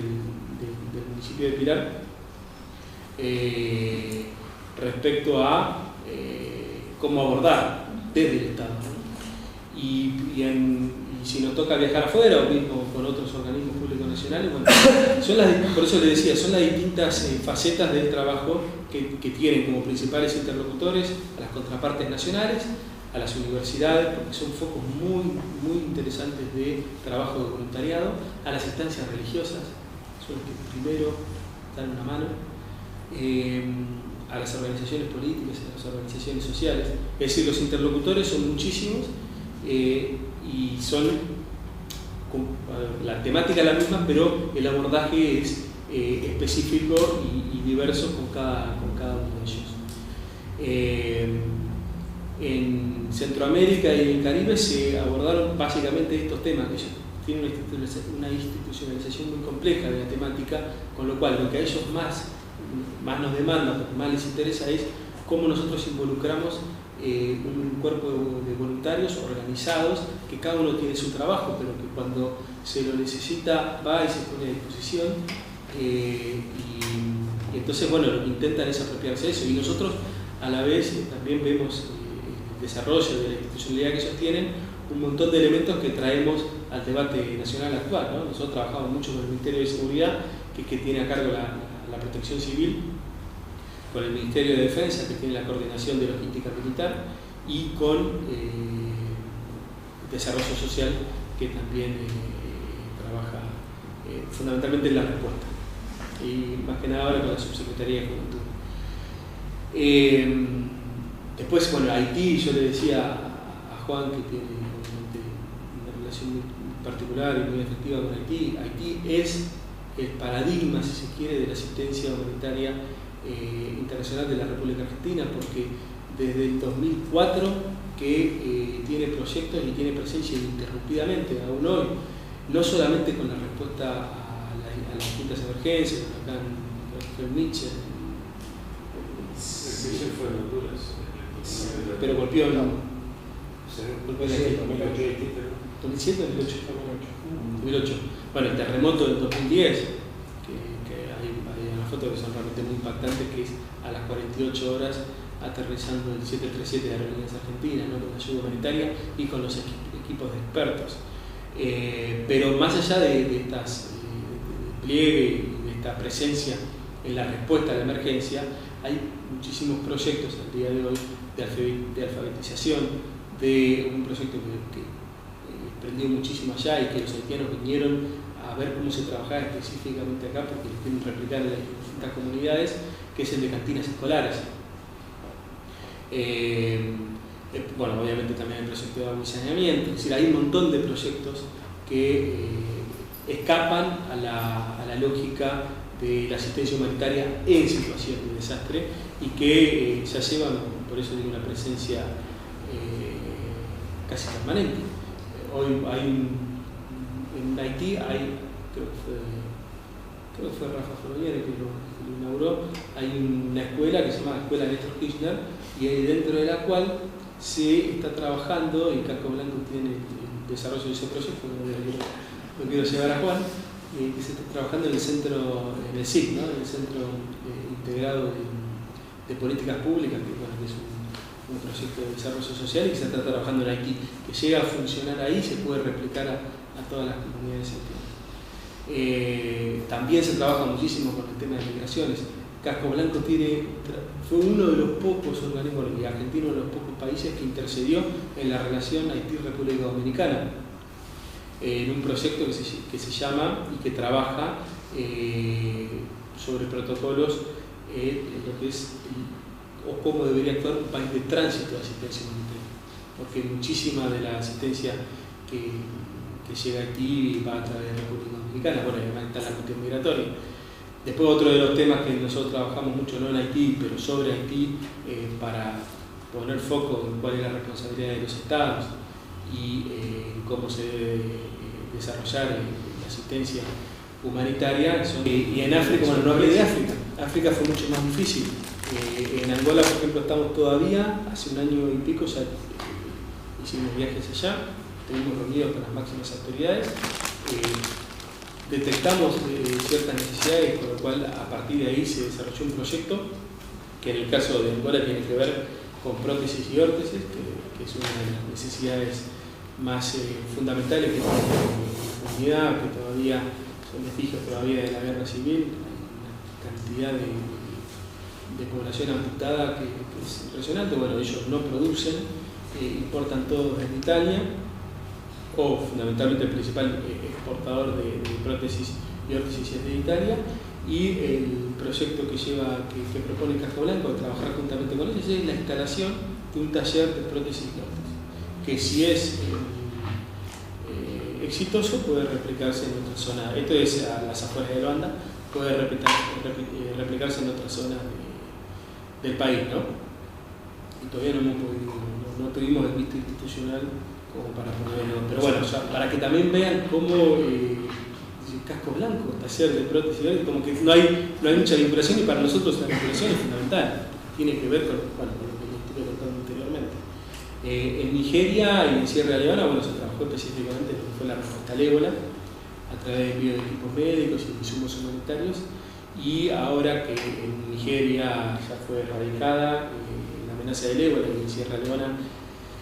municipio de Pilar respecto a cómo abordar desde el Estado, ¿no? Y si nos toca viajar afuera o mismo con otros organismos públicos nacionales, bueno, por eso le decía, son las distintas facetas del trabajo que tienen como principales interlocutores a las contrapartes nacionales, a las universidades, porque son focos muy, muy interesantes de trabajo de voluntariado, a las instancias religiosas, son los que primero dan una mano, a las organizaciones políticas, a las organizaciones sociales. Es decir, los interlocutores son muchísimos y son, la temática es la misma, pero el abordaje es específico y diverso con cada uno de ellos. En Centroamérica y en el Caribe se abordaron básicamente estos temas, que ellos tienen una institucionalización muy compleja de la temática, con lo cual lo que a ellos más nos demanda, lo que más les interesa es cómo nosotros involucramos un cuerpo de voluntarios organizados, que cada uno tiene su trabajo, pero que cuando se lo necesita va y se pone a disposición, y entonces, bueno, lo que intentan es apropiarse de eso, y nosotros a la vez también vemos el desarrollo de la institucionalidad que ellos tienen, un montón de elementos que traemos al debate nacional actual, ¿no? Nosotros trabajamos mucho con el Ministerio de Seguridad, que tiene a cargo la la protección civil, con el Ministerio de Defensa, que tiene la coordinación de logística militar, y con Desarrollo Social, que también trabaja fundamentalmente en la respuesta, y más que nada ahora con la Subsecretaría de Juventud. Después, bueno, Haití, yo le decía a Juan que tiene una relación muy particular y muy efectiva con Haití. Haití es el paradigma, si se quiere, de la asistencia humanitaria internacional de la República Argentina, porque desde el 2004 que tiene proyectos y tiene presencia ininterrumpidamente, aún hoy, no solamente con la respuesta a las distintas emergencias, acá en Mitchell, fue en Honduras. pero golpeó en 2007, 2008. Bueno, el terremoto del 2010, que hay unas fotos que son realmente muy impactantes, que es a las 48 horas aterrizando el 737 de Aerolíneas Argentinas, ¿no? Con la ayuda humanitaria y con los equipos de expertos. Pero más allá de estas despliegue y de esta presencia en la respuesta a la emergencia, hay muchísimos proyectos al día de hoy de alfabetización, de un proyecto que prendió muchísimo allá y que los haitianos vinieron a ver cómo se trabajaba específicamente acá, porque lo quieren replicar en las distintas comunidades, que es el de cantinas escolares. Bueno, obviamente también el proyecto de agua y saneamiento, es decir, hay un montón de proyectos que escapan a la lógica de la asistencia humanitaria en situación de desastre y que ya llevan, por eso digo, una presencia casi permanente. Hoy en Haití hay, creo que fue Rafa Ferroviere que lo inauguró, hay una escuela que se llama Escuela Néstor Kirchner, y ahí dentro de la cual se está trabajando, y Casco Blanco tiene el desarrollo de ese proyecto, lo quiero llevar a Juan, que se está trabajando en el centro, en el CIC, ¿no? En el Centro Integrado de Políticas Públicas, que, bueno, que es un proyecto de desarrollo social y que se está trabajando en Haití, que llega a funcionar ahí, se puede replicar a todas las comunidades haitianas. También se trabaja muchísimo con el tema de migraciones. Casco Blanco fue uno de los pocos organismos, y Argentina uno de los pocos países que intercedió en la relación Haití-República Dominicana, en un proyecto que se llama y que trabaja sobre protocolos en lo que es o cómo debería actuar un país de tránsito de asistencia humanitaria, porque muchísima de la asistencia que llega a Haití va a través de la República Dominicana. Bueno, además está la cuestión migratoria. Después otro de los temas que nosotros trabajamos mucho, no en Haití, pero sobre Haití, para poner foco en cuál es la responsabilidad de los estados y cómo se debe desarrollar la asistencia humanitaria. Y en África, bueno, no hablé de África. África fue mucho más difícil. En Angola, por ejemplo, estamos todavía, hace un año y pico ya hicimos viajes allá, estuvimos reunidos con las máximas autoridades, detectamos ciertas necesidades, con lo cual a partir de ahí se desarrolló un proyecto que en el caso de Angola tiene que ver con prótesis y órtesis, que es una de las necesidades más fundamentales que tiene la comunidad, que todavía son vestigios todavía de la guerra civil, una cantidad de población amputada que es impresionante. Bueno, ellos no producen, importan todo desde Italia, o fundamentalmente el principal exportador de prótesis y órtesis es de Italia, y el proyecto que propone Casco Blanco de trabajar juntamente con ellos es la instalación de un taller de prótesis y órtesis, que si es exitoso puede replicarse en otra zona. Esto es a las afueras de Luanda, puede replicarse en otras zonas del país, ¿no? Y todavía no hemos podido, no tuvimos el visto institucional como para ponerlo, pero bueno, ya, para que también vean cómo Casco Blanco, taller de prótesis, como que no hay mucha vinculación, y para nosotros la vinculación es fundamental, tiene que ver con lo que les estuve contando anteriormente. En Nigeria y en Sierra Leona, bueno, se trabajó específicamente en lo que fue la respuesta al ébola, a través de envío de equipos médicos y insumos humanitarios, y ahora que en Nigeria ya fue erradicada la amenaza del ébola, y en Sierra Leona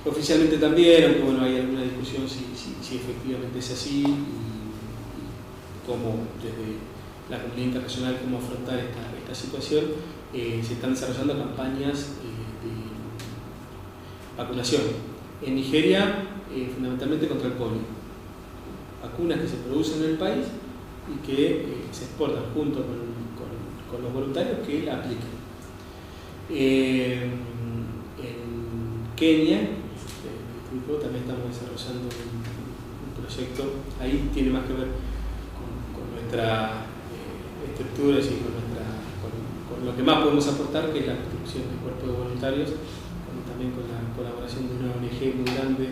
oficialmente también, aunque bueno, hay alguna discusión si efectivamente es así, y cómo desde la comunidad internacional cómo afrontar esta situación, se están desarrollando campañas de vacunación. En Nigeria, fundamentalmente contra el polio. Vacunas que se producen en el país y que se exportan junto con los voluntarios que la aplican. En Kenia, también estamos desarrollando un proyecto, ahí tiene más que ver con nuestra estructura y con lo que más podemos aportar, que es la construcción de cuerpos de voluntarios, también con la colaboración de una ONG muy grande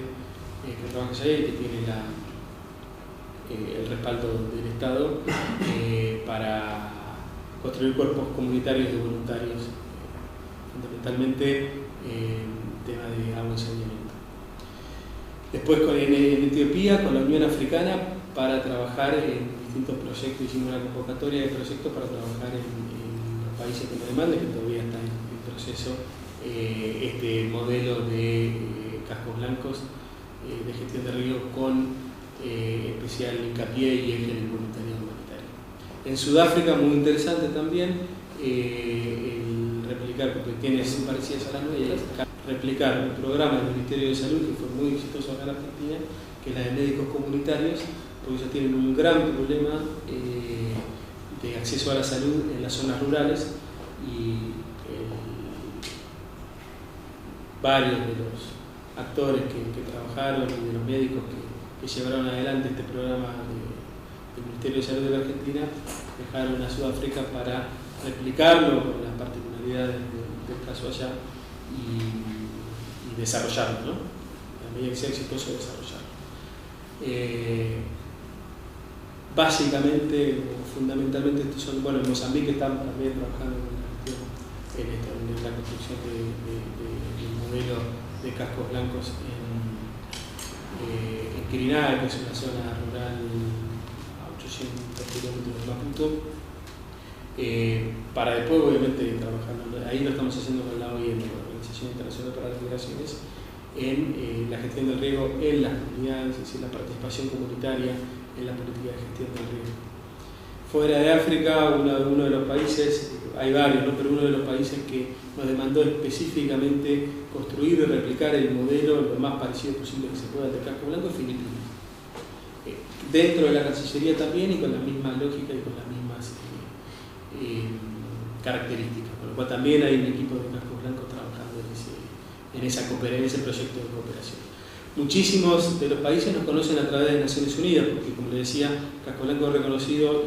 que trabaja allá y que tiene el respaldo del Estado para construir cuerpos comunitarios de voluntarios, fundamentalmente tema de agua y saneamiento. Después en Etiopía, con la Unión Africana, para trabajar en distintos proyectos, hicimos una convocatoria de proyectos para trabajar en los países que nos demandan, que todavía está en proceso, este modelo de cascos blancos de gestión de riesgos con especial hincapié y eje en el voluntariado humanitario. En Sudáfrica, muy interesante también, el replicar, porque tiene parecidas a las nuestras, replicar un programa del Ministerio de Salud que fue muy exitoso acá en Argentina, que es la de médicos comunitarios, porque ellos tienen un gran problema de acceso a la salud en las zonas rurales y varios de los actores que trabajaron y de los médicos que llevaron adelante este programa del Ministerio de Salud de la Argentina dejaron a Sudáfrica para replicarlo con las particularidades del caso allá y desarrollarlo, ¿no? A medida que sea exitoso, desarrollarlo. Básicamente, fundamentalmente, estos son, bueno, en Mozambique están también trabajando en la construcción del modelo de cascos blancos en Quirinal, que es una zona rural a 800 kilómetros de Maputo, para después, obviamente, trabajando, ahí lo estamos haciendo con la OIM, la Organización Internacional para las Migraciones, en la gestión del riesgo en las comunidades, es decir, la participación comunitaria en la política de gestión del riesgo. Fuera de África, uno de los países, hay varios, ¿no? Pero uno de los países que nos demandó específicamente construir y replicar el modelo lo más parecido posible que se pueda de casco blanco es Filipinas. Dentro de la Cancillería también y con la misma lógica y con las mismas características, por lo cual también hay un equipo de cascos blancos trabajando en ese proyecto de cooperación. Muchísimos de los países nos conocen a través de Naciones Unidas, porque como les decía, casco blanco es reconocido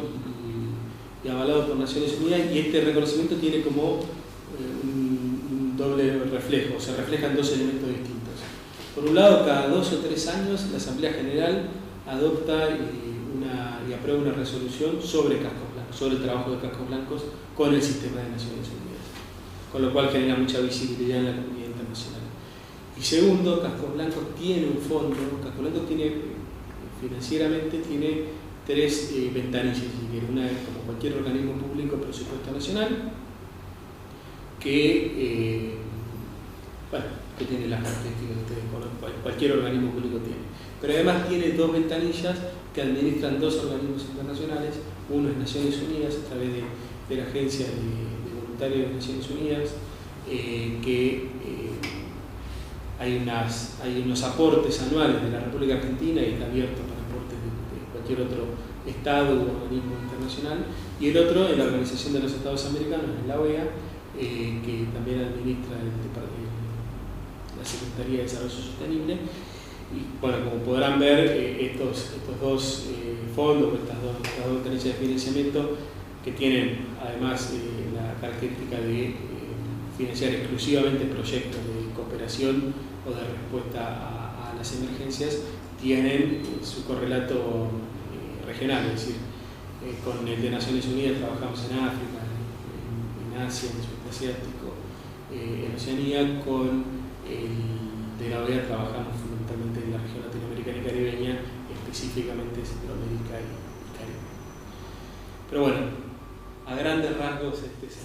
y avalado por Naciones Unidas, y este reconocimiento tiene como un doble reflejo, se reflejan dos elementos distintos. Por un lado, cada 2 o 3 años la Asamblea General adopta y aprueba una resolución sobre cascos blancos, sobre el trabajo de cascos blancos con el sistema de Naciones Unidas, con lo cual genera mucha visibilidad en la comunidad internacional. Y segundo, Cascos Blancos tiene un fondo, Cascos Blancos tiene, financieramente tiene 3 ventanillas, una como cualquier organismo público, presupuesto nacional, que tiene las características que ustedes conocen, cualquier organismo público tiene. Pero además tiene 2 ventanillas que administran 2 organismos internacionales. Uno es Naciones Unidas, a través de la Agencia de Voluntarios de Naciones Unidas, hay unos aportes anuales de la República Argentina y está abierto para aportes de cualquier otro Estado o organismo internacional. Y el otro es la Organización de los Estados Americanos, la OEA, que también administra la Secretaría de Desarrollo Sostenible. Y bueno, como podrán ver, estos 2 fondos, estas dos ventanillas de financiamiento, que tienen además la característica de financiar exclusivamente proyectos de cooperación o de respuesta a las emergencias, tienen su correlato regional, es decir, con el de Naciones Unidas trabajamos en África, en Asia, en el sudeste asiático, en Oceanía. Con el de la OEA trabajamos fundamentalmente en la región latinoamericana y caribeña, específicamente Centroamérica y Caribe. Pero bueno, a grandes rasgos este es